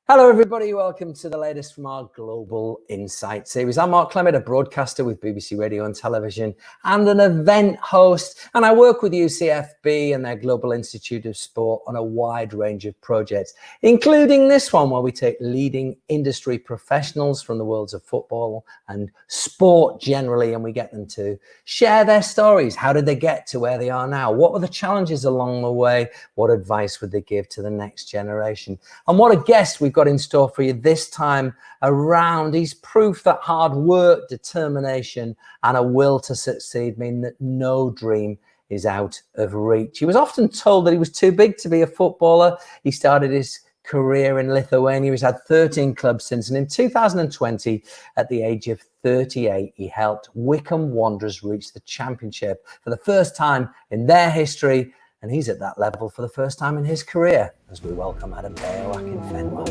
Hello, everybody. Welcome to the latest from our Global Insight series. I'm Mark Clemmit, a broadcaster with BBC Radio and Television and an event host. And I work with UCFB and their Global Institute of Sport on a wide range of projects, including this one where we take leading industry professionals from the worlds of football and sport generally, and we get them to share their stories. How did they get to where they are now? What were the challenges along the way? What advice would they give to the next generation? And what a guest we've got in store for you this time around. He's proof that hard work, determination, and a will to succeed mean that no dream is out of reach. He was often told that he was too big to be a footballer. He started his career in Lithuania. He's had 13 clubs since, and in 2020, at the age of 38, he helped Wycombe Wanderers reach the championship for the first time in their history. And he's at that level for the first time in his career, as we welcome Adebayo Akinfenwa.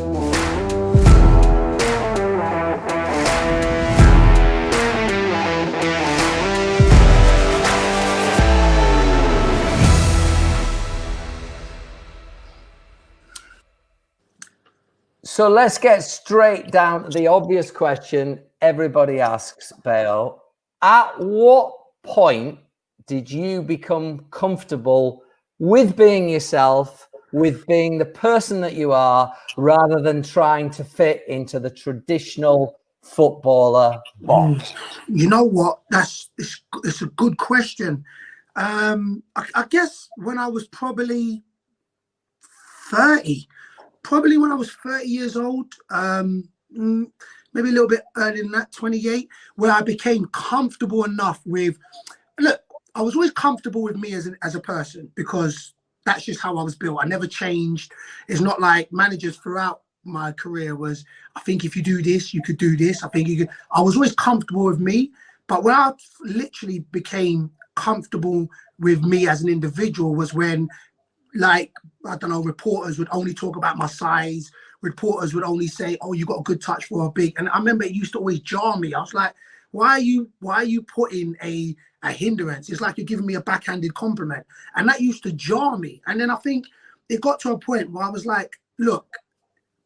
So let's get straight down to the obvious question everybody asks, Bayo. At what point did you become comfortable with being yourself, with being the person that you are, rather than trying to fit into the traditional footballer box? You know what? It's a good question. I guess when I was probably 30, when I was 30 years old, maybe a little bit earlier than that, 28, where I became comfortable enough with, look, I was always comfortable with me as a person because that's just how I was built. I never changed. It's not like managers throughout my career was, I think if you do this, you could do this. I think you could. I was always comfortable with me. But when I literally became comfortable with me as an individual was when, like, I don't know, reporters would only talk about my size. Reporters would only say, oh, you got a good touch for a big. And I remember it used to always jar me. I was like, why are you putting a hindrance? It's like you're giving me a backhanded compliment. And that used to jar me. And then I think it got to a point where I was like, look,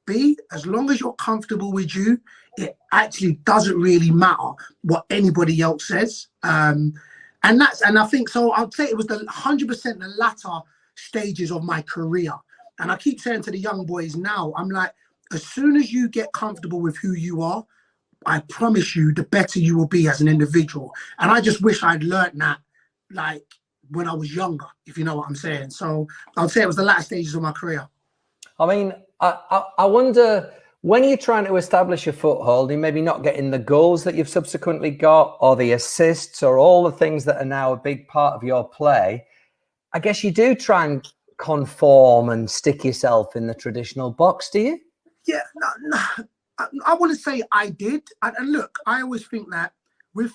B, as long as you're comfortable with you, it actually doesn't really matter what anybody else says. And I think, so I'd say it was the 100% the latter stages of my career. And I keep saying to the young boys now, I'm like, as soon as you get comfortable with who you are, I promise you, the better you will be as an individual. And I just wish I'd learned that, like, when I was younger, if you know what I'm saying. So I'd say it was the latter stages of my career. I mean, I wonder, when you're trying to establish a foothold and maybe not getting the goals that you've subsequently got, or the assists, or all the things that are now a big part of your play, I guess you do try and conform and stick yourself in the traditional box, do you? Yeah, no. I want to say I did. And look, I always think that with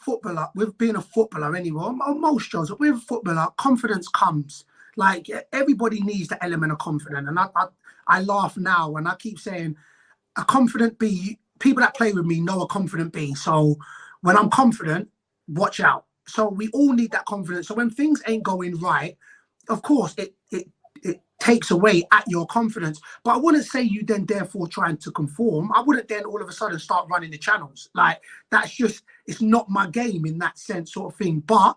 being a footballer anyway, most jobs, with a footballer, confidence comes. Like, everybody needs the element of confidence. And I laugh now and I keep saying a confident B, people that play with me know a confident B. So when I'm confident, watch out. So we all need that confidence. So when things ain't going right, of course, it takes away at your confidence. But I wouldn't say you then therefore trying to conform. I wouldn't then all of a sudden start running the channels. Like, that's just, it's not my game in that sense, sort of thing. But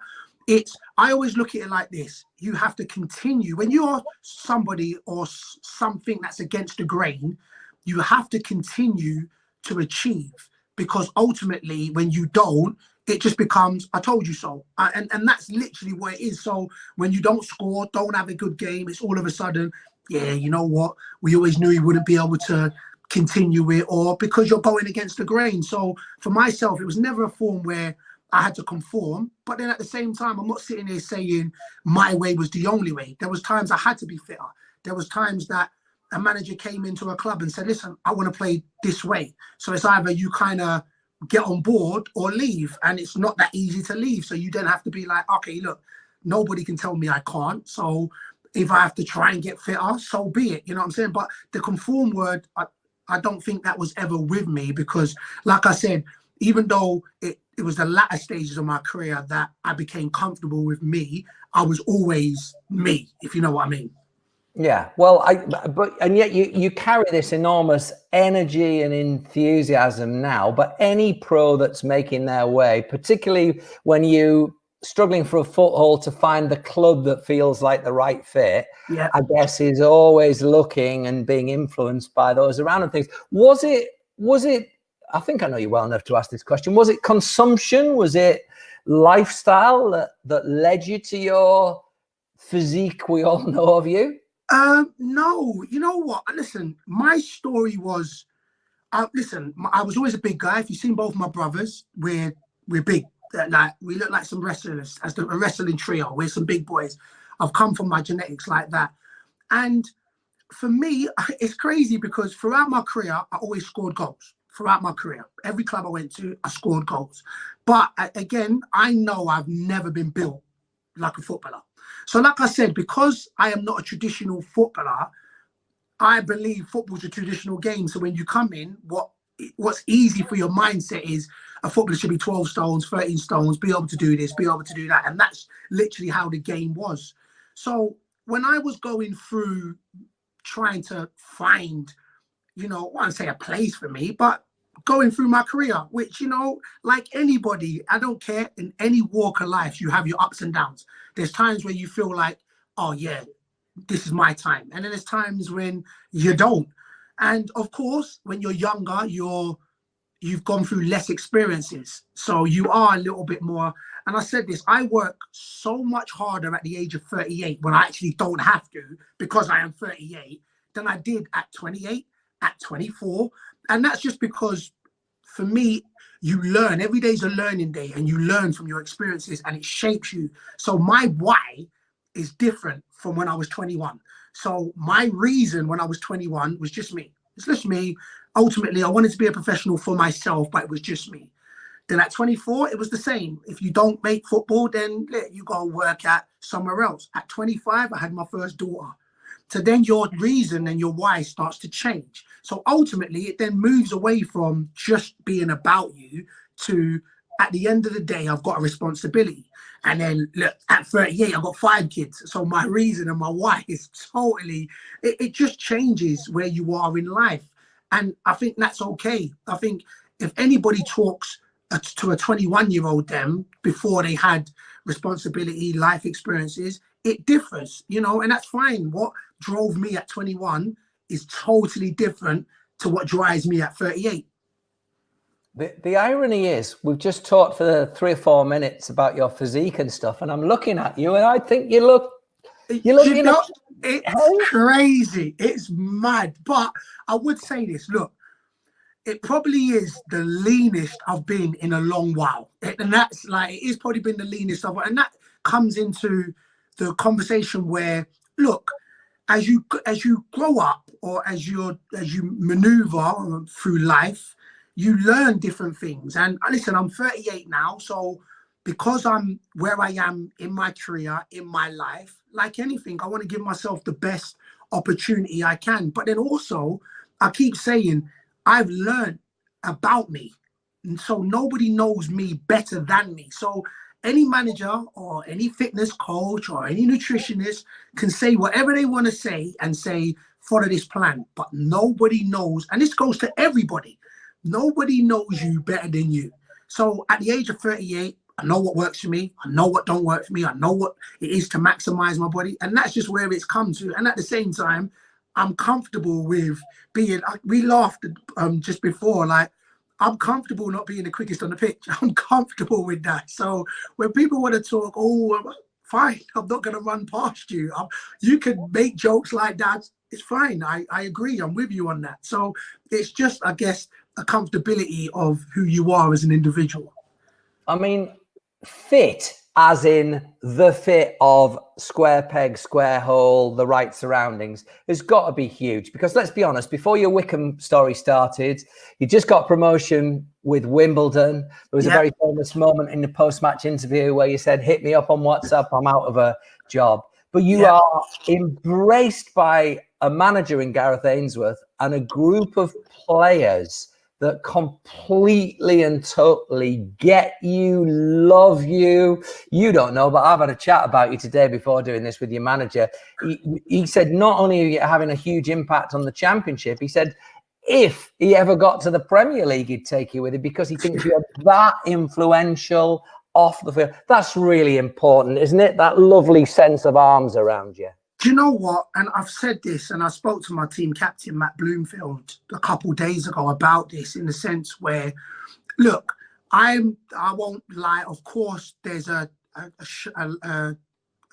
I always look at it like this. You have to continue. When you're somebody or something that's against the grain, you have to continue to achieve, because ultimately when you don't, it just becomes, I told you so. And that's literally what it is. So when you don't score, don't have a good game, it's all of a sudden, yeah, you know what? We always knew you wouldn't be able to continue it, or because you're going against the grain. So for myself, it was never a form where I had to conform. But then at the same time, I'm not sitting there saying my way was the only way. There was times I had to be fitter. There was times that a manager came into a club and said, listen, I want to play this way. So it's either you kind of get on board or leave, and it's not that easy to leave. So you then have to be like, okay, look, nobody can tell me I can't. So if I have to try and get fitter, so be it. You know what I'm saying? But the conform word, I don't think that was ever with me, because like I said, even though it was the latter stages of my career that I became comfortable with me, I was always me, if you know what I mean. Yeah, well, and yet you carry this enormous energy and enthusiasm now. But any pro that's making their way, particularly when you struggling for a foothold to find the club that feels like the right fit, Yeah. I guess is always looking and being influenced by those around and things. Was it? I think I know you well enough to ask this question. Was it consumption? Was it lifestyle that led you to your physique we all know of you? No, you know what? Listen, my story was, I was always a big guy. If you've seen both my brothers, we're big. Like we look like some wrestlers, a wrestling trio. We're some big boys. I've come from my genetics like that. And for me, it's crazy because throughout my career, I always scored goals. Throughout my career, every club I went to, I scored goals. But again, I know I've never been built like a footballer. So like I said, because I am not a traditional footballer, I believe football's a traditional game. So when you come in, what's easy for your mindset is a footballer should be 12 stones, 13 stones, be able to do this, be able to do that. And that's literally how the game was. So when I was going through trying to find, I won't say a place for me, but going through my career, which, like anybody, I don't care, in any walk of life, you have your ups and downs. There's times where you feel like, oh yeah, this is my time. And then there's times when you don't. And of course, when you're younger, you've gone through less experiences. So you are a little bit more, and I said this, I work so much harder at the age of 38 when I actually don't have to because I am 38 than I did at 28, at 24. And that's just because for me, you learn. Every day is a learning day and you learn from your experiences and it shapes you. So my why is different from when I was 21. So my reason when I was 21 was just me. It's just me. Ultimately, I wanted to be a professional for myself, but it was just me. Then at 24, it was the same. If you don't make football, then you go work at somewhere else. At 25, I had my first daughter. So then your reason and your why starts to change. So ultimately, it then moves away from just being about you to, at the end of the day, I've got a responsibility. And then look, at 38, I've got 5 kids. So my reason and my why is totally, it just changes where you are in life. And I think that's okay. I think if anybody talks to a 21-year-old them before they had responsibility, life experiences, it differs, and that's fine. What drove me at 21 is totally different to what drives me at 38. The irony is we've just talked for 3 or 4 minutes about your physique and stuff, and I'm looking at you and I think you look it's crazy. It's mad. But I would say this, look, it probably is the leanest I've been in a long while. And that's like, it has probably been the leanest I've, and that comes into the conversation where, look, as you grow up or as you maneuver through life, you learn different things. And listen, I'm 38 now, so because I'm where I am in my career, in my life, like anything, I want to give myself the best opportunity I can. But then also, I keep saying, I've learned about me. And so nobody knows me better than me. So any manager or any fitness coach or any nutritionist can say whatever they want to say and say, follow this plan. But nobody knows, and this goes to everybody, nobody knows you better than you. So at the age of 38, I know what works for me. I know what don't work for me. I know what it is to maximize my body. And that's just where it's come to. And at the same time, I'm comfortable with being, we laughed just before, like, I'm comfortable not being the quickest on the pitch. I'm comfortable with that. So when people want to talk, oh, fine, I'm not going to run past you. You can make jokes like that. It's fine. I agree. I'm with you on that. So it's just, I guess, a comfortability of who you are as an individual. I mean, fit as in the fit of square peg, square hole, the right surroundings has got to be huge. Because let's be honest, before your Wycombe story started, you just got promotion with Wimbledon. There was a very famous moment in the post-match interview where you said, hit me up on WhatsApp, I'm out of a job. But you are embraced by a manager in Gareth Ainsworth and a group of players that completely and totally get you, love you. You don't know, but I've had a chat about you today before doing this with your manager. He said not only are you having a huge impact on the Championship, he said if he ever got to the Premier League, he'd take you with him because he thinks you're that influential off the field. That's really important, isn't it? That lovely sense of arms around you. Do you know what? And I've said this, and I spoke to my team captain, Matt Bloomfield, a couple of days ago about this, in the sense where, look, I won't lie. Of course, there's a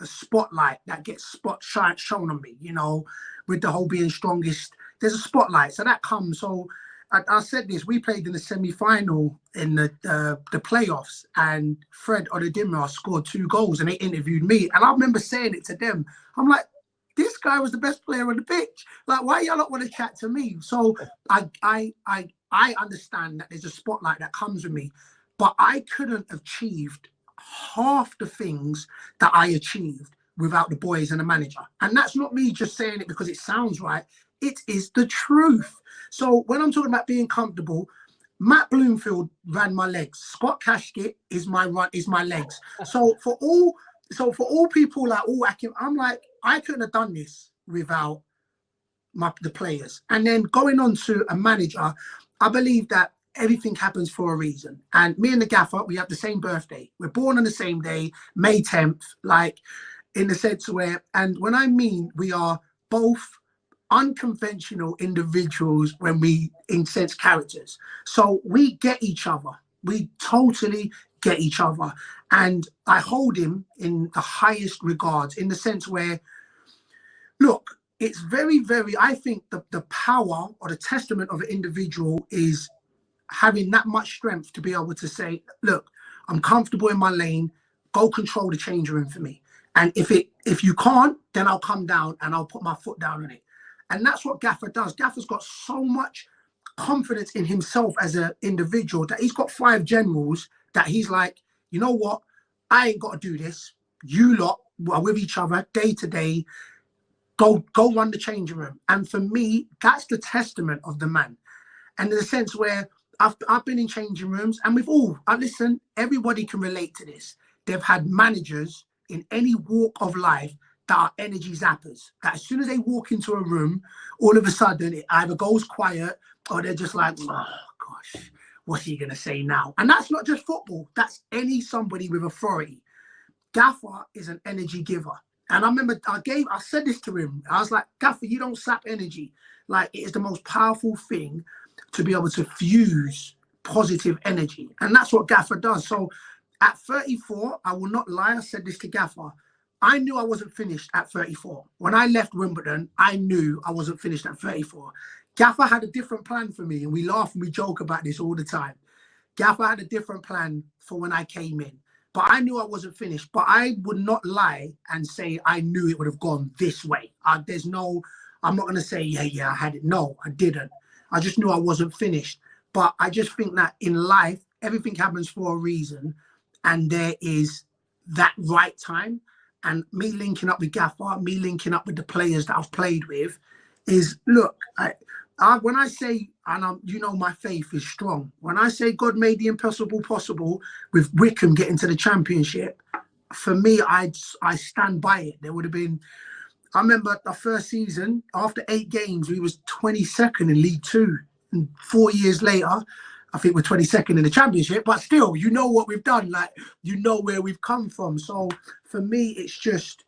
spotlight that gets shown on me, you know, with the whole being strongest. There's a spotlight. So that comes. So I said this, we played in the semi-final in the playoffs, and Fred Odedimra scored 2 goals, and they interviewed me. And I remember saying it to them. I'm like, this guy was the best player on the pitch. Like, why y'all not want to chat to me? So I understand that there's a spotlight that comes with me, but I couldn't have achieved half the things that I achieved without the boys and the manager. And that's not me just saying it because it sounds right. It is the truth. So when I'm talking about being comfortable, Matt Bloomfield ran my legs. Scott Cashkett is my legs. So for all people like, I'm like, I couldn't have done this without the players. And then going on to a manager, I believe that everything happens for a reason. And me and the gaffer, we have the same birthday. We're born on the same day, May 10th, like in the sense where, and when I mean we are both unconventional individuals when we incense characters. So we get each other. We totally get each other. And I hold him in the highest regards, in the sense where, look, it's very, very, I think the power or the testament of an individual is having that much strength to be able to say, look, I'm comfortable in my lane, go control the change room for me. And if you can't, then I'll come down and I'll put my foot down on it. And that's what Gaffer does. Gaffer's got so much confidence in himself as an individual that he's got 5 generals that he's like, you know what? I ain't got to do this. You lot are with each other day to day. Go run the changing room. And for me, that's the testament of the man. And in the sense where I've been in changing rooms, and we've all, listen, everybody can relate to this. They've had managers in any walk of life that are energy zappers, that as soon as they walk into a room, all of a sudden it either goes quiet or they're just like, oh gosh, what's he gonna say now? And that's not just football, that's somebody with authority. Gaffer is an energy giver. And I remember I said this to him. I was like, Gaffer, you don't sap energy. Like, it is the most powerful thing to be able to fuse positive energy. And that's what Gaffer does. So at 34, I will not lie, I said this to Gaffer, I knew I wasn't finished at 34. When I left Wimbledon, I knew I wasn't finished at 34. Gaffer had a different plan for me, and we laugh and we joke about this all the time. Gaffer had a different plan for when I came in, but I knew I wasn't finished. But I would not lie and say I knew it would have gone this way. I'm not going to say, yeah, I had it. No, I didn't. I just knew I wasn't finished. But I just think that in life, everything happens for a reason, and there is that right time. And me linking up with Gaffer, me linking up with the players that I've played with is, look, when I say, and you know my faith is strong, when I say God made the impossible possible with Wycombe getting to the Championship, for me, I stand by it. There would have been, I remember the first season, after 8 games, we was 22nd in League 2. And 4 years later, I think we're 22nd in the Championship, but still, you know what we've done, like, you know where we've come from. So for me, it's just,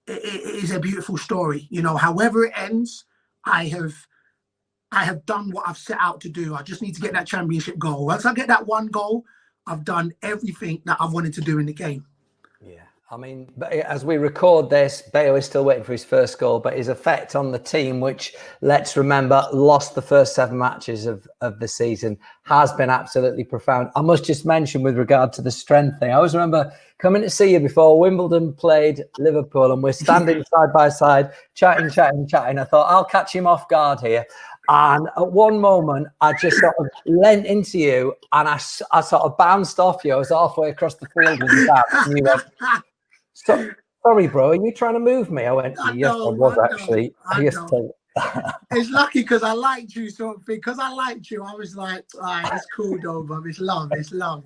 it is a beautiful story. You know, however it ends, I have done what I've set out to do. I just need to get that Championship goal. Once I get that one goal, I've done everything that I've wanted to do in the game. Yeah. I mean, as we record this, Bayo is still waiting for his first goal, but his effect on the team, which, let's remember, lost the first 7 matches of the season, has been absolutely profound. I must just mention, with regard to the strength thing, I always remember coming to see you before Wimbledon played Liverpool, and we're standing side by side, chatting. I thought, I'll catch him off guard here. And at one moment, I just sort of leant into you, and I sort of bounced off you. I was halfway across the field with you back, and you went, sorry, bro, are you trying to move me? I went, yes, I was actually. It's lucky because I liked you, sort of thing. Because I liked you, I was like, all right, it's cool though, but it's love, it's love.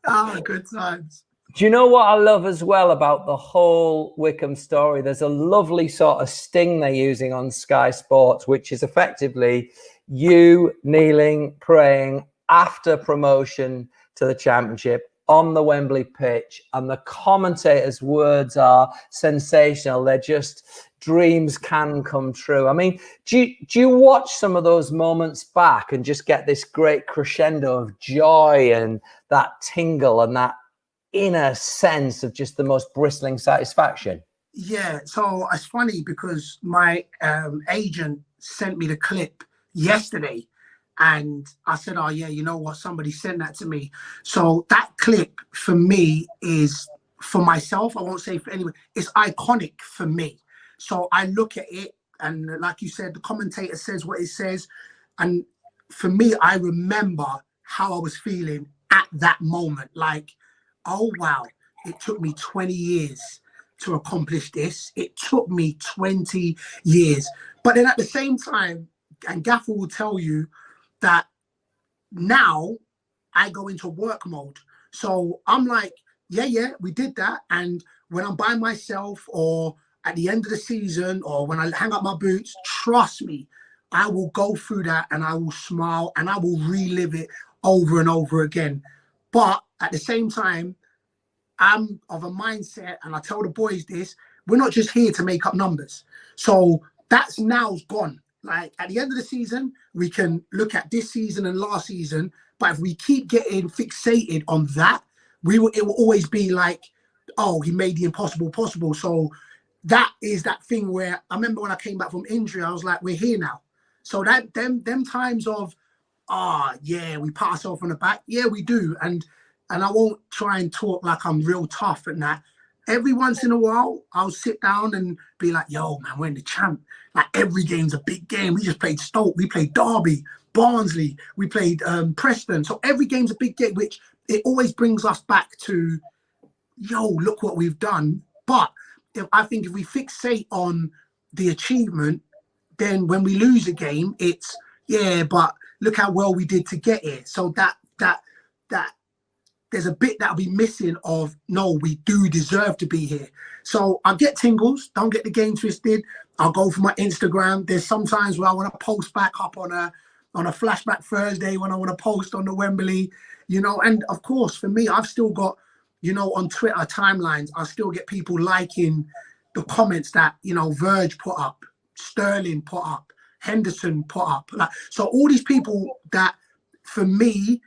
Oh, good times. Do you know what I love as well about the whole Wycombe story? There's a lovely sort of sting they're using on Sky Sports, which is effectively you kneeling, praying after promotion to the championship on the Wembley pitch, and the commentators' words are sensational. They're just dreams can come true. I mean, do you watch some of those moments back and just get this great crescendo of joy and that tingle and that inner sense of just the most bristling satisfaction? Yeah, so it's funny because my agent sent me the clip yesterday, and I said, oh yeah, you know what, somebody sent that to me. So that clip for me is, for myself, I won't say for anyone, it's iconic for me. So I look at it, and like you said, the commentator says what it says, and for me, I remember how I was feeling at that moment. Like, oh wow, it took me 20 years to accomplish this. It took me 20 years. But then at the same time, and Gaffer will tell you that now I go into work mode. So I'm like, yeah, we did that. And when I'm by myself, or at the end of the season, or when I hang up my boots, trust me, I will go through that and I will smile and I will relive it over and over again. But at the same time, I'm of a mindset, and I tell the boys this, we're not just here to make up numbers. So that's now's gone. Like at the end of the season, we can look at this season and last season, but if we keep getting fixated on that, it will always be like, oh, he made the impossible possible. So that is that thing where I remember when I came back from injury, I was like, we're here now. So that them times of, yeah, we pat ourselves on the back. Yeah, we do. And I won't try and talk like I'm real tough and that. Every once in a while, I'll sit down and be like, yo, man, we're in the champ. Like every game's a big game. We just played Stoke. We played Derby, Barnsley. We played Preston. So every game's a big game, which it always brings us back to, yo, look what we've done. But I think if we fixate on the achievement, then when we lose a game, it's, yeah, but look how well we did to get here. So that there's a bit that'll be missing of, no, we do deserve to be here. So I get tingles, don't get the game twisted. I'll go for my Instagram. There's sometimes where I want to post back up on a flashback Thursday, when I want to post on the Wembley, and of course for me, I've still got, on Twitter timelines, I still get people liking the comments that, Verge put up, Sterling put up, Henderson put up. So all these people that, for me,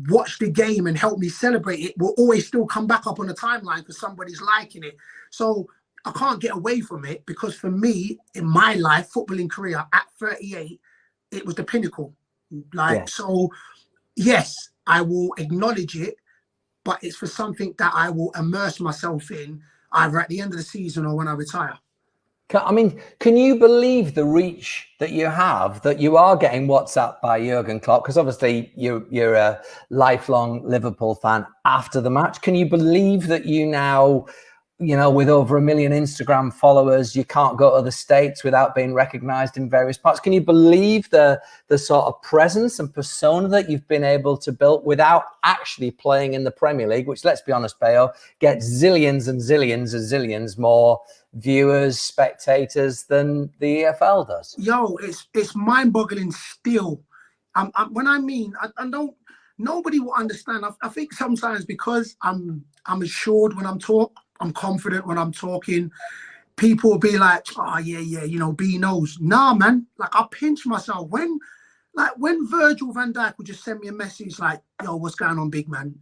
watch the game and help me celebrate it will always still come back up on the timeline because somebody's liking it. So I can't get away from it, because for me, in my life, footballing career at 38, it was the pinnacle. So yes, I will acknowledge it, but it's for something that I will immerse myself in either at the end of the season or when I retire. I mean, can you believe the reach that you have, that you are getting WhatsApp by Jurgen Klopp? Because obviously you're a lifelong Liverpool fan after the match. Can you believe that you now, with over 1 million Instagram followers, you can't go to the States without being recognized in various parts? Can you believe the sort of presence and persona that you've been able to build without actually playing in the Premier League, which, let's be honest, Bayo, gets zillions and zillions and zillions more viewers, spectators than the EFL does? Yo, it's mind-boggling still. Nobody will understand. I think sometimes because I'm assured when I'm I'm confident when I'm talking, people will be like, oh yeah, B knows. Nah, man, like I pinch myself when Virgil van Dijk would just send me a message like, yo, what's going on, big man?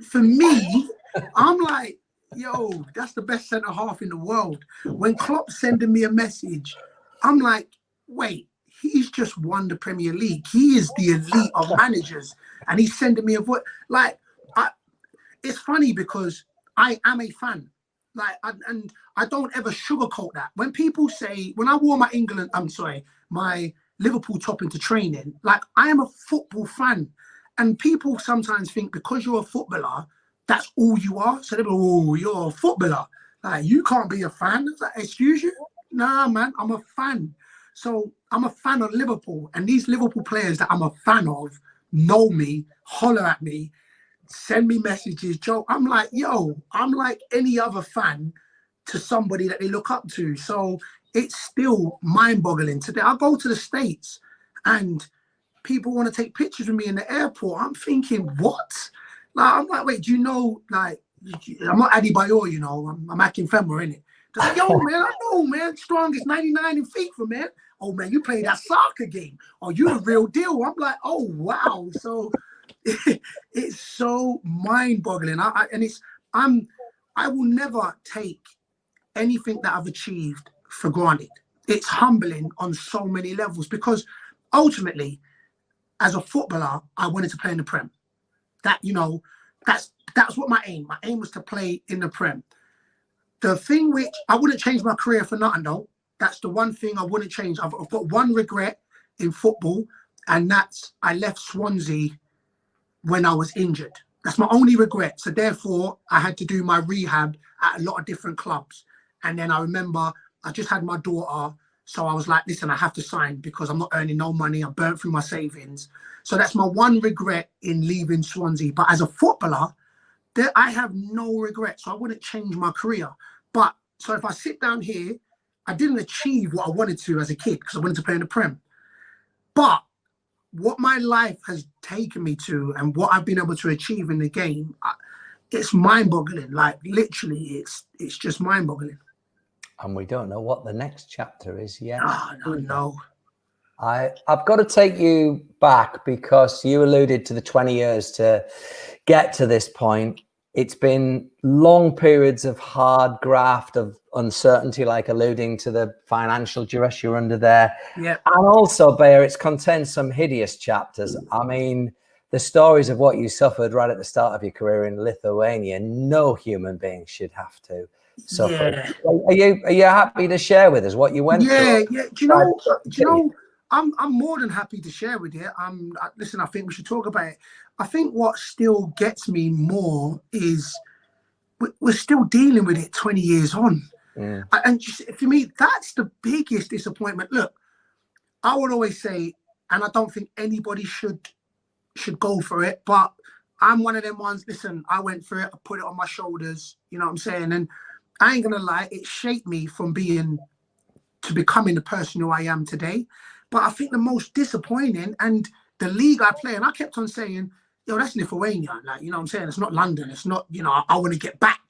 For me, I'm like, yo, that's the best centre half in the world. When Klopp's sending me a message, I'm like, wait, he's just won the Premier League. He is the elite of managers, and he's sending me a voice. It's funny because I am a fan, and I don't ever sugarcoat that. When people say, when I wore my Liverpool top into training, I am a football fan, and people sometimes think because you're a footballer, that's all you are. So they go, oh, you're a footballer. You can't be a fan. It's like, excuse you? Nah, man, I'm a fan. So I'm a fan of Liverpool, and these Liverpool players that I'm a fan of know me, holler at me, send me messages, joke. I'm like, yo, I'm like any other fan to somebody that they look up to. So it's still mind-boggling. Today, I go to the States and people want to take pictures with me in the airport. I'm thinking, what? Like, I'm like, wait, do you know, like, I'm not Adebayo, you know, I'm Akinfenwa, innit? They're like, yo, man, I know, man, strongest 99 in FIFA, man. Oh, man, you play that soccer game. Oh, you the real deal. I'm like, oh, wow. So it's so mind-boggling. I will never take anything that I've achieved for granted. It's humbling on so many levels because ultimately, as a footballer, I wanted to play in the Prem. That, you know, that's what my aim. My aim was to play in the Prem. The thing which I wouldn't change my career for nothing though. That's the one thing I wouldn't change. I've got one regret in football, and that's I left Swansea when I was injured. That's my only regret. So therefore, I had to do my rehab at a lot of different clubs. And then I remember I just had my daughter. So I was like, listen, I have to sign because I'm not earning no money. I burnt through my savings. So that's my one regret in leaving Swansea. But as a footballer, I have no regrets. So I wouldn't change my career. But so if I sit down here, I didn't achieve what I wanted to as a kid because I wanted to play in the Prem. But what my life has taken me to and what I've been able to achieve in the game, it's mind-boggling. Like literally, it's just mind-boggling. And we don't know what the next chapter is yet. Oh, no. I've got to take you back because you alluded to the 20 years to get to this point. It's been long periods of hard graft, of uncertainty, like alluding to the financial duress you're under there. Yeah. And also, Bayer, it's contained some hideous chapters. I mean, the stories of what you suffered right at the start of your career in Lithuania, no human being should have to suffer. Yeah. Are you happy to share with us what you went through? Yeah. Do you know? I'm more than happy to share with you. Listen, I think we should talk about it. I think what still gets me more is we're still dealing with it 20 years on. Mm. And for me, that's the biggest disappointment. Look, I would always say, and I don't think anybody should go for it, but I'm one of them ones. Listen, I went for it. I put it on my shoulders. You know what I'm saying? And I ain't gonna lie, it shaped me from becoming the person who I am today. But I think the most disappointing, and the league I play, and I kept on saying, yo, that's Lithuania. Like, you know what I'm saying? It's not London. It's not, you know, I want to get back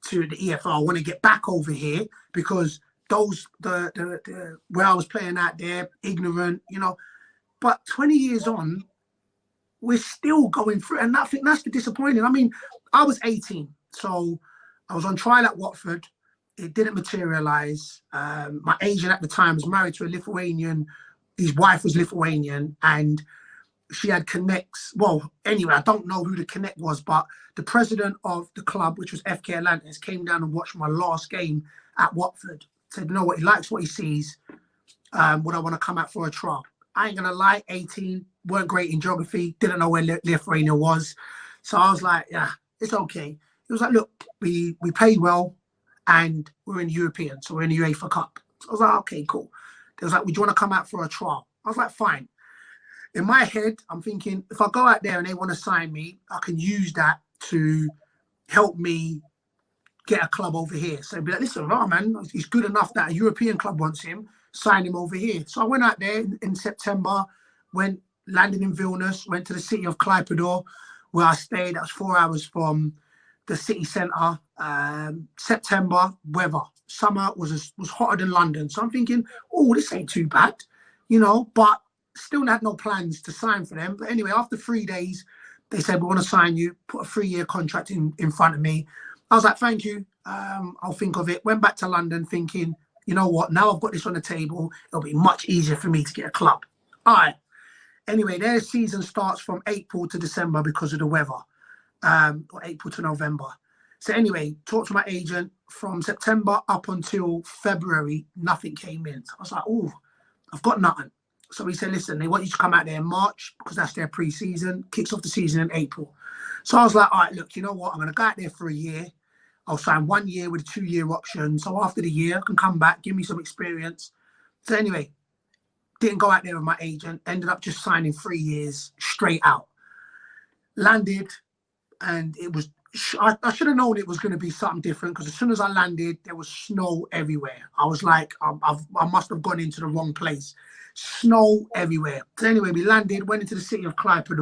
to the EFL. I want to get back over here because the where I was playing out there, ignorant, you know. But 20 years on, we're still going through. And I think that's the disappointing. I mean, I was 18. So I was on trial at Watford. It didn't materialize. My agent at the time was married to a Lithuanian. His wife was Lithuanian and she had connects. Well, anyway, I don't know who the connect was, but the president of the club, which was FK Atlantis, came down and watched my last game at Watford. Said, you know what, he likes what he sees. Would I want to come out for a trial? I ain't going to lie, 18, weren't great in geography, didn't know where Lithuania was. So I was like, yeah, it's okay. It was like, look, we played well and we're in European, so we're in the UEFA Cup. So I was like, okay, cool. They was like, would you want to come out for a trial? I was like, fine. In my head, I'm thinking, if I go out there and they want to sign me, I can use that to help me get a club over here. So be like, listen, oh man, he's good enough that a European club wants him, sign him over here. So I went out there in September, landed in Vilnius, went to the city of Klaipėda, where I stayed. That was 4 hours from the city centre. September, weather. Summer was hotter than London. So I'm thinking, oh, this ain't too bad, you know, but still had no plans to sign for them. But anyway, after 3 days, they said, we want to sign you, put a 3-year contract in front of me. I was like, thank you. I'll think of it. Went back to London thinking, you know what, now I've got this on the table, it'll be much easier for me to get a club. All right. Anyway, their season starts from April to December because of the weather, or April to November. So anyway, talked to my agent from September up until February, nothing came in. So I was like, oh, I've got nothing. So he said, listen, they want you to come out there in March because that's their pre-season, kicks off the season in April. So I was like, all right, look, you know what? I'm going to go out there for a year. I'll sign 1 year with a 2-year option. So after the year, I can come back, give me some experience. So anyway, didn't go out there with my agent, ended up just signing 3 years straight out. Landed, and it was, I should have known it was going to be something different, because as soon as I landed, there was snow everywhere. I was like, I must have gone into the wrong place. Snow everywhere. So anyway, we landed, went into the city of Clemmit,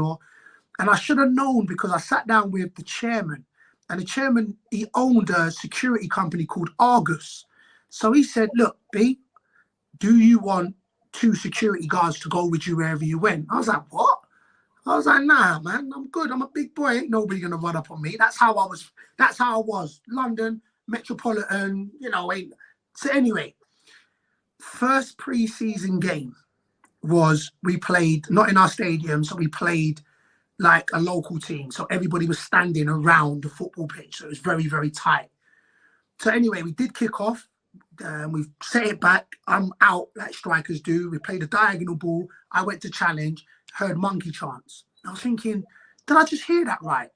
and I should have known, because I sat down with the chairman, and the chairman, he owned a security company called Argus. So he said, look, B, do you want 2 security guards to go with you wherever you went? I was like, what? I was like, nah, man, I'm good. I'm a big boy. Ain't nobody gonna run up on me. That's how I was. That's how I was. London, Metropolitan, you know. So anyway, first pre-season game was, we played, not in our stadium, so we played like a local team. So everybody was standing around the football pitch. So it was very, very tight. So anyway, we did kick off. We've set it back. I'm out like strikers do. We played a diagonal ball. I went to challenge, heard monkey chants. I was thinking, did I just hear that right?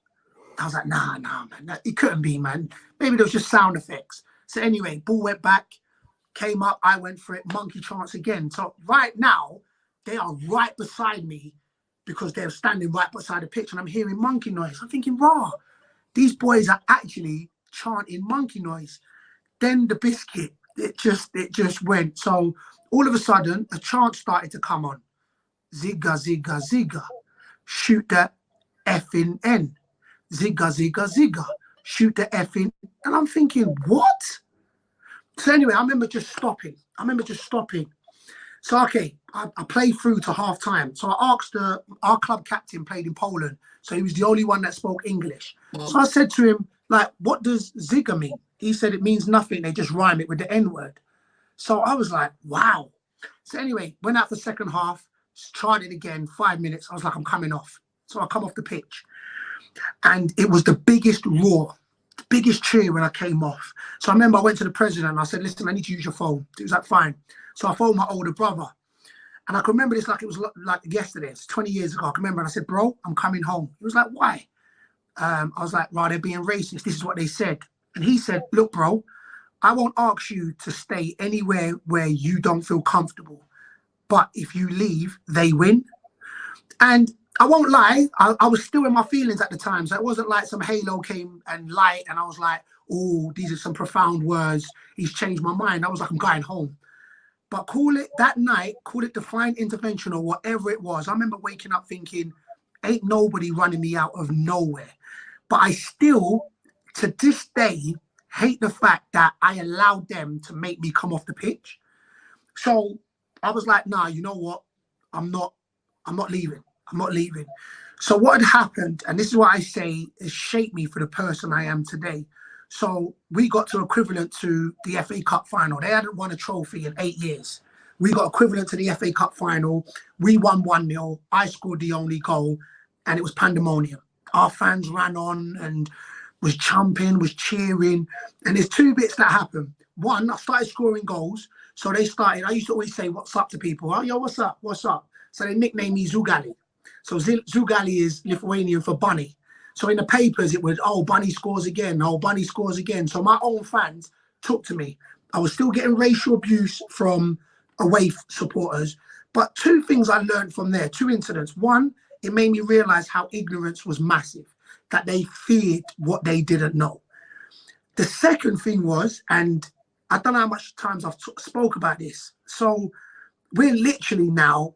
I was like, nah, man. It couldn't be, man. Maybe there was just sound effects. So anyway, ball went back, came up. I went for it. Monkey chants again. So right now, they are right beside me, because they're standing right beside the pitch, and I'm hearing monkey noise. I'm thinking, rah, these boys are actually chanting monkey noise. Then the biscuit, it just went. So all of a sudden, a chant started to come on. Zigga, zigga, zigga. Shoot the effing N. Zigga, zigga, zigga. Shoot the effing. And I'm thinking, what? So anyway, I remember just stopping. So, okay, I played through to half time. So I asked our club captain, played in Poland. So he was the only one that spoke English. So I said to him, like, what does zigga mean? He said it means nothing. They just rhyme it with the N word. So I was like, wow. So anyway, went out for second half, tried it again, 5 minutes. I was like, I'm coming off. So I come off the pitch. And it was the biggest roar, the biggest cheer when I came off. So I remember I went to the president and I said, listen, I need to use your phone. He was like, fine. So I phoned my older brother. And I can remember this like it was like yesterday. It's 20 years ago. I can remember, and I said, bro, I'm coming home. He was like, why? I was like, right, they're being racist. This is what they said. And he said, look, bro, I won't ask you to stay anywhere where you don't feel comfortable. But if you leave, they win. And I won't lie, I was still in my feelings at the time. So it wasn't like some halo came and light and I was like, oh, these are some profound words. He's changed my mind. I was like, I'm going home. But call it that night, call it defined intervention or whatever it was. I remember waking up thinking, ain't nobody running me out of nowhere. But I still, to this day, hate the fact that I allowed them to make me come off the pitch. So I was like, nah, you know what? I'm not leaving. I'm not leaving. So what had happened, and this is what I say, has shaped me for the person I am today. So we got to equivalent to the FA Cup final. They hadn't won a trophy in 8 years. We got equivalent to the FA Cup final. We won 1-0. I scored the only goal, and it was pandemonium. Our fans ran on and was jumping, was cheering. And there's 2 bits that happened. One, I started scoring goals. So they started, I used to always say, what's up to people? Oh, yo, what's up? What's up? So they nicknamed me Zugali. So Zugali is Lithuanian for bunny. So in the papers, it was, oh, Bunny scores again. Oh, Bunny scores again. So my own fans took to me. I was still getting racial abuse from away supporters. But 2 things I learned from there, 2 incidents. One, it made me realize how ignorance was massive, that they feared what they didn't know. The second thing was, and I don't know how much times I've spoke about this. So we're literally now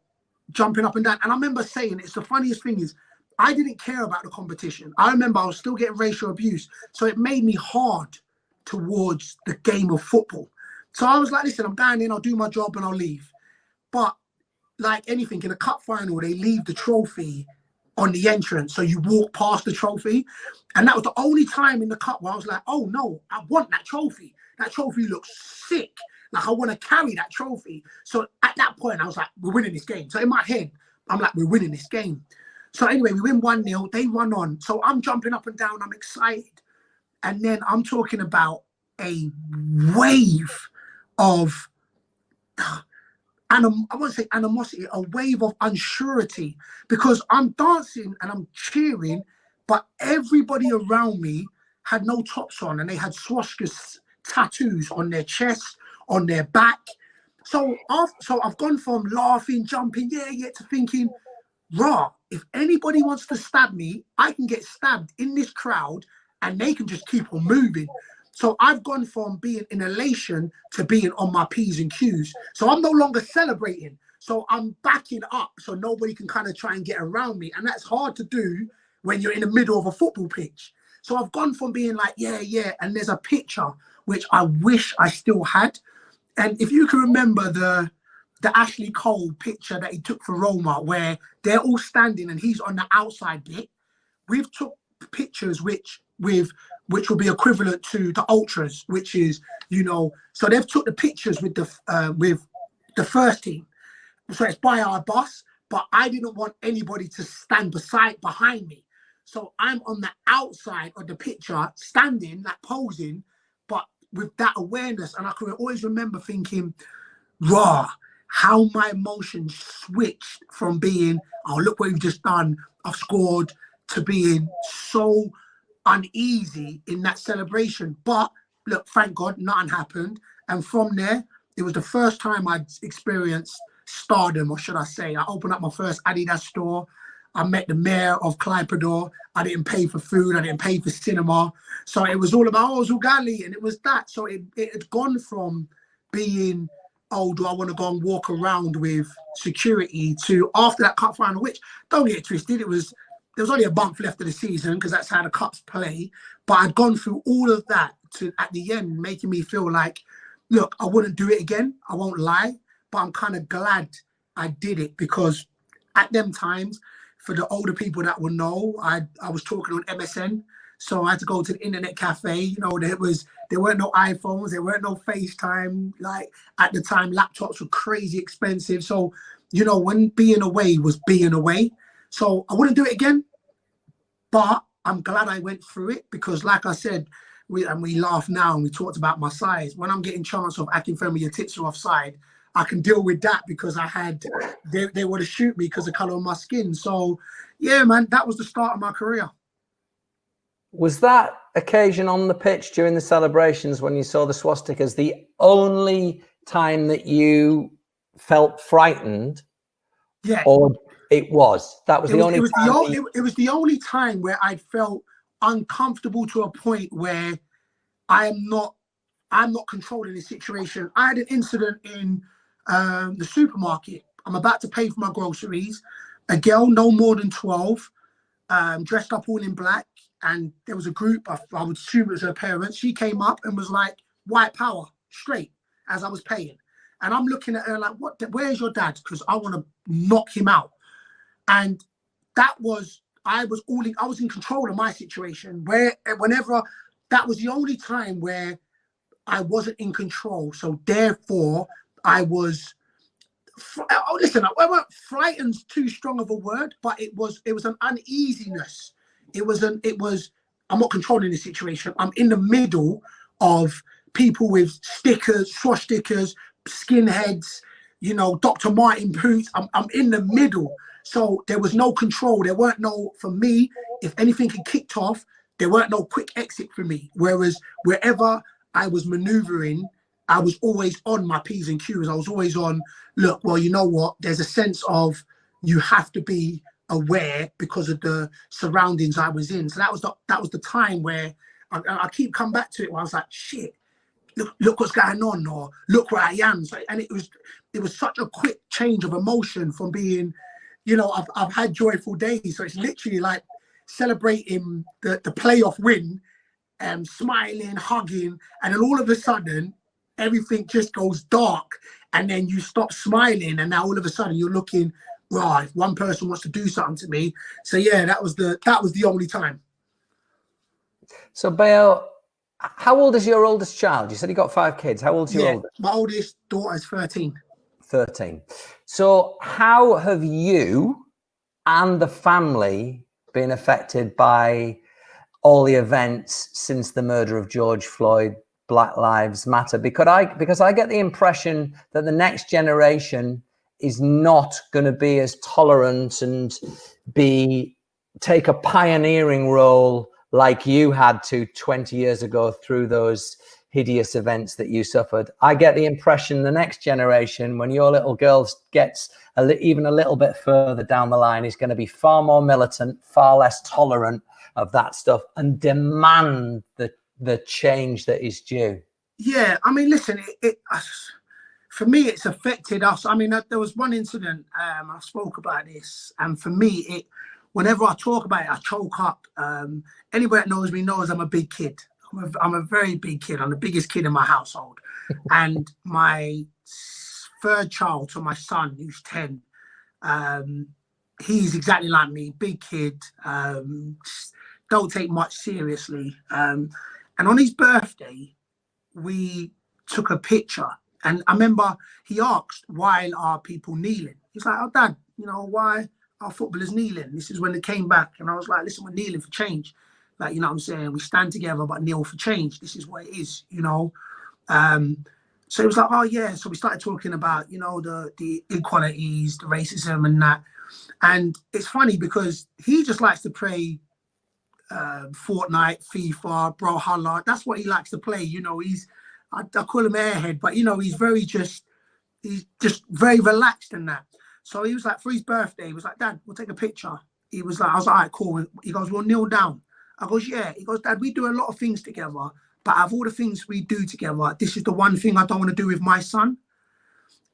jumping up and down. And I remember saying, it's the funniest thing is, I didn't care about the competition. I remember I was still getting racial abuse. So it made me hard towards the game of football. So I was like, listen, I'm going in, I'll do my job and I'll leave. But like anything, in a cup final, they leave the trophy on the entrance. So you walk past the trophy. And that was the only time in the cup where I was like, oh no, I want that trophy. That trophy looks sick. Like I want to carry that trophy. So at that point, I was like, we're winning this game. So in my head, I'm like, we're winning this game. So anyway, we win 1-0, they run on. So I'm jumping up and down, I'm excited. And then I'm talking about a wave of, I won't say animosity, a wave of unsurety, because I'm dancing and I'm cheering, but everybody around me had no tops on and they had swastika tattoos on their chest, on their back. So I've gone from laughing, jumping, yeah, to thinking, raw, if anybody wants to stab me, I can get stabbed in this crowd and they can just keep on moving. So I've gone from being in elation to being on my P's and Q's. So I'm no longer celebrating. So I'm backing up so nobody can kind of try and get around me. And that's hard to do when you're in the middle of a football pitch. So I've gone from being like, yeah. And there's a picture which I wish I still had. And if you can remember the Ashley Cole picture that he took for Roma, where they're all standing and he's on the outside bit, we've took pictures which will be equivalent to the ultras, which is, so they've took the pictures with the first team. So it's by our bus, but I didn't want anybody to stand behind me. So I'm on the outside of the picture, standing, like posing, but with that awareness. And I can always remember thinking, raw, how my emotions switched from being, oh, look what you've just done, I've scored, to being so uneasy in that celebration. But look, thank God, nothing happened. And from there, it was the first time I'd experienced stardom, or should I say, I opened up my first Adidas store. I met the mayor of Clemmit. I didn't pay for food. I didn't pay for cinema. So it was all about, Zugali, and it was that. So it had gone from being, do I want to go and walk around with security, to after that cup final, which, don't get it twisted, there was only a month left of the season because that's how the cups play. But I'd gone through all of that to, at the end, making me feel like, look, I wouldn't do it again. I won't lie. But I'm kind of glad I did it, because at them times, for the older people that will know, I was talking on MSN. So I had to go to the internet cafe. There weren't no iPhones, there weren't no FaceTime. Like, at the time, laptops were crazy expensive. So, when being away was being away. So I wouldn't do it again, but I'm glad I went through it, because like I said, we laugh now and we talked about my size. When I'm getting chance of Akinfenwa, your tits are offside, I can deal with that because they would have shoot me because of the colour of my skin. So yeah, man, that was the start of my career. Was that occasion on the pitch during the celebrations when you saw the swastikas the only time that you felt frightened? Yeah. Or it was the only time. It was the only time where I felt uncomfortable to a point where I'm not controlling the situation. I had an incident in the supermarket. I'm about to pay for my groceries. A girl, no more than 12, dressed up all in black, and there was a group, I would assume it was her parents. She came up and was like, white power, straight, as I was paying. And I'm looking at her like, where's your dad? Because I want to knock him out. And I was in control of my situation, whenever that was the only time where I wasn't in control. So therefore I was, frightened's too strong of a word, but it was an uneasiness. I'm not controlling the situation. I'm in the middle of people with stickers, swastikas, skinheads, Dr. Martin boots. I'm in the middle. So there was no control. There weren't no, for me, if anything had kicked off, there weren't no quick exit for me. Whereas wherever I was maneuvering, I was always on my P's and Q's. I was always on, look, well, you know what? There's a sense of you have to be aware because of the surroundings I was in. So that was the time where I keep coming back to it, where I was like, shit, look what's going on, or look where I am. So, and it was such a quick change of emotion from being, I've had joyful days. So it's literally like celebrating the playoff win, smiling, hugging, and then all of a sudden everything just goes dark, and then you stop smiling, and now all of a sudden you're looking, right, if one person wants to do something to me. So yeah, that was the only time. So Bayo, how old is your oldest child? You said you got 5 kids. How old's your oldest? My oldest daughter is 13. 13. So how have you and the family been affected by all the events since the murder of George Floyd, Black Lives Matter? Because I get the impression that the next generation is not going to be as tolerant and take a pioneering role like you had to 20 years ago through those hideous events that you suffered. I get the impression the next generation, when your little girl gets even a little bit further down the line, is going to be far more militant, far less tolerant of that stuff, and demand the change that is due. Yeah, I mean, listen, for me, it's affected us. I mean, there was one incident, I spoke about this, and for me, whenever I talk about it, I choke up. Anybody that knows me knows I'm a big kid. I'm a very big kid. I'm the biggest kid in my household. And my third child, so my son, who's 10, he's exactly like me, big kid, don't take much seriously. And on his birthday, we took a picture. And I remember he asked, why are people kneeling? He's like, oh, Dad, you know, why are footballers kneeling? This is when they came back. And I was like, listen, we're kneeling for change. Like, you know what I'm saying? We stand together, but kneel for change. This is what it is, you know? So it was like, oh, yeah. So we started talking about, you know, the inequalities, the racism and that. And it's funny because he just likes to play Fortnite, FIFA, Brawlhalla. That's what he likes to play. You know, I call him airhead, but, you know, he's just very relaxed in that. So he was like, for his birthday, he was like, Dad, we'll take a picture. I was like, all right, cool. He goes, we'll kneel down. I goes, yeah. He goes, Dad, we do a lot of things together, but out of all the things we do together, this is the one thing I don't want to do with my son.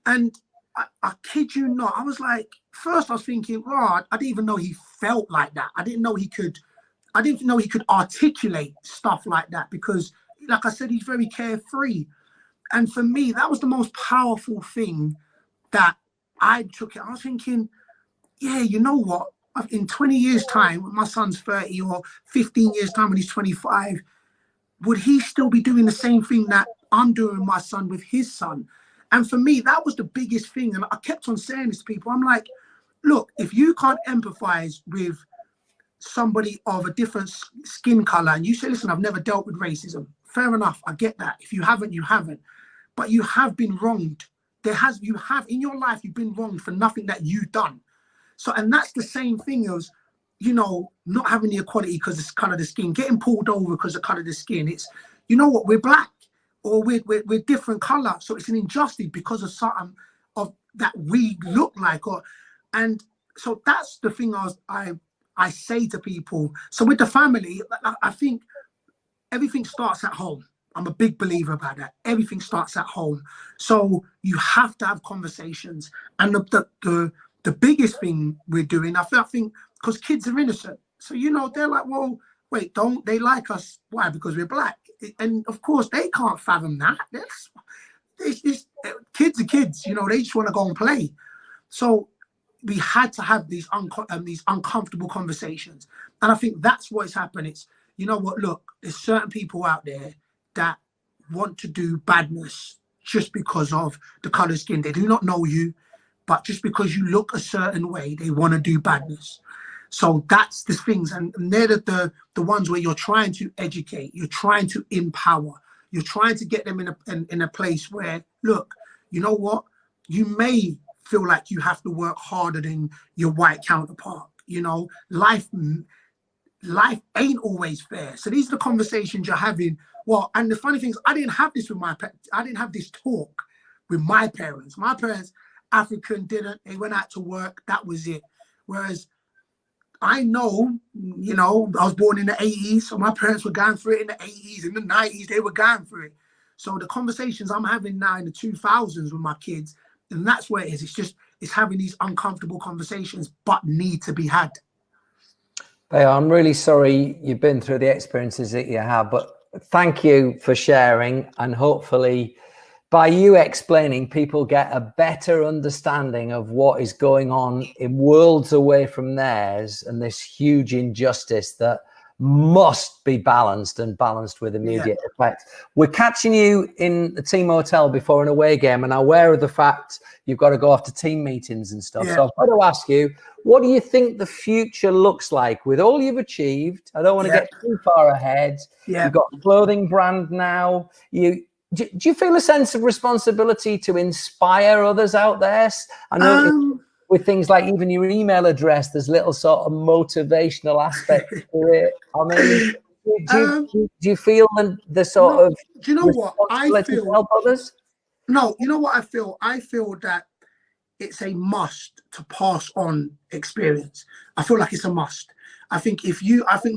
And I kid you not, I was like, first I was thinking, Rod, I didn't even know he felt like that. I didn't know he could articulate stuff like that because, like I said, he's very carefree. And for me, that was the most powerful thing that I took it. I was thinking, yeah, you know what? In 20 years' time, when my son's 30 or 15 years' time when he's 25, would he still be doing the same thing that I'm doing with my son with his son? And for me, that was the biggest thing. And I kept on saying this to people. I'm like, look, if you can't empathize with somebody of a different skin color and you say, listen, I've never dealt with racism. Fair enough. I get that. If you haven't, you haven't. But you have been wronged. You have in your life, you've been wronged for nothing that you've done. So, and that's the same thing as, you know, not having the equality because of the color of the skin, getting pulled over because of the color of the skin. It's, you know what, we're black or we're different color. So it's an injustice because of something of that we look like. And so that's the thing I say to people. So with the family, I think everything starts at home. I'm a big believer about that. Everything starts at home. So you have to have conversations. And the biggest thing we're doing, I think, because kids are innocent. So, you know, they're like, well, wait, don't they like us? Why? Because we're black. And of course, they can't fathom that. Kids are kids, you know, they just want to go and play. So we had to have these uncomfortable conversations. And I think that's what's happened. It's, you know what, look, there's certain people out there that want to do badness just because of the color of skin. They do not know you, but just because you look a certain way, they want to do badness. So that's the things. And they're the ones where you're trying to educate, you're trying to empower, you're trying to get them in a place where, look, you know what, you may feel like you have to work harder than your white counterpart. You know, life ain't always fair. So these are the conversations you're having. Well, and the funny thing is, I didn't have this talk with my parents. My parents, African, they went out to work. That was it. Whereas I know, you know, I was born in the 80s, so my parents were going through it in the 80s, in the 90s, they were going through it. So the conversations I'm having now in the 2000s with my kids, and that's where it is. It's having these uncomfortable conversations, but need to be had. I'm really sorry you've been through the experiences that you have, but thank you for sharing. And hopefully by you explaining, people get a better understanding of what is going on in worlds away from theirs and this huge injustice that must be balanced with immediate effect. We're catching you in the team hotel before an away game and aware of the fact you've got to go off to team meetings and stuff. So I've got to ask you, what do you think the future looks like with all you've achieved? I don't want to get too far ahead. You've got a clothing brand now. Do you feel a sense of responsibility to inspire others out there? I know with things like even your email address, there's little sort of motivational aspect to it. I mean, Do you feel the sort of do you know what I responsibility to feel? help others? No, you know what I feel? I feel that it's a must to pass on experience. I feel like it's a must. I think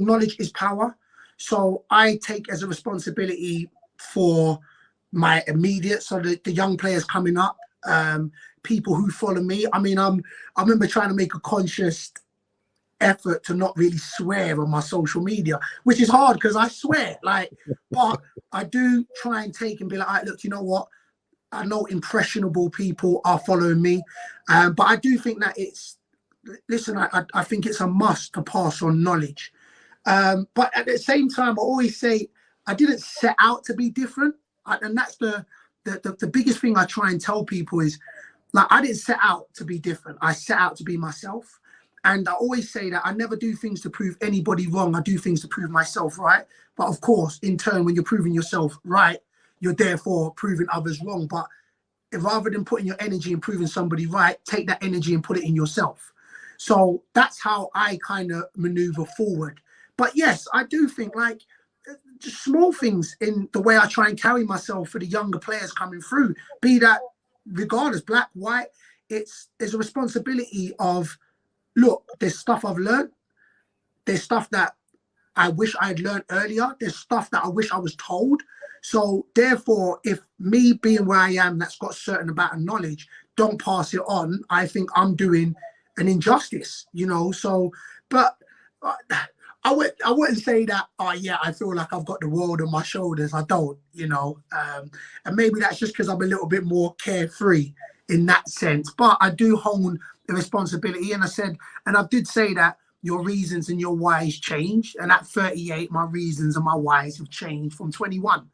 knowledge is power. So I take as a responsibility for my immediate, so the young players coming up, people who follow me. I mean, I remember trying to make a conscious effort to not really swear on my social media, which is hard because I swear, but I do try and take and be like, all right, look, you know what? I know impressionable people are following me, but I do think that I think it's a must to pass on knowledge. But at the same time, I always say I didn't set out to be different. And that's the biggest thing I try and tell people is, like, I didn't set out to be different. I set out to be myself. And I always say that I never do things to prove anybody wrong. I do things to prove myself right. But of course, in turn, when you're proving yourself right, you're therefore proving others wrong. But rather than putting your energy in proving somebody right, take that energy and put it in yourself. So that's how I kind of maneuver forward. But yes, I do think, like, just small things in the way I try and carry myself for the younger players coming through, be that regardless, black, white, it's a responsibility of, look, there's stuff I've learned. There's stuff that I wish I had learned earlier. There's stuff that I wish I was told. So therefore, if me being where I am, that's got a certain amount of knowledge, don't pass it on, I think I'm doing an injustice, you know? So, but I wouldn't say that, oh yeah, I feel like I've got the world on my shoulders. I don't, you know? And maybe that's just because I'm a little bit more carefree in that sense. But I do hone the responsibility. And I did say that your reasons and your whys change. And at 38, my reasons and my whys have changed from 21.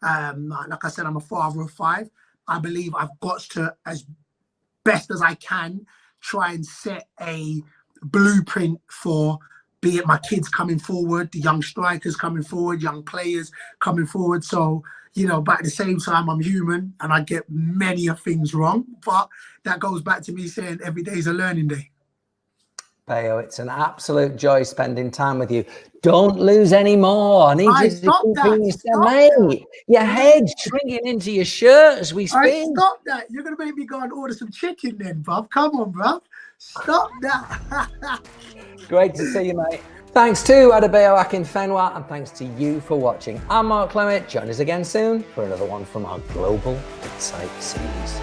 Like I said, I'm a father of 5. I believe I've got to, as best as I can, try and set a blueprint for, be it my kids coming forward, the young strikers coming forward, young players coming forward. So, you know, but at the same time, I'm human and I get many of things wrong. But that goes back to me saying every day is a learning day. Bayo, it's an absolute joy spending time with you. Don't lose any more. I need you to continue to, mate. Your head's shrinking into your shirt as we spin. Stop that. You're going to make me go and order some chicken then, bruv. Come on, bruv. Stop that. Great to see you, mate. Thanks to Adebayo Akinfenwa, and thanks to you for watching. I'm Mark Clemmit. Join us again soon for another one from our Global Insight series.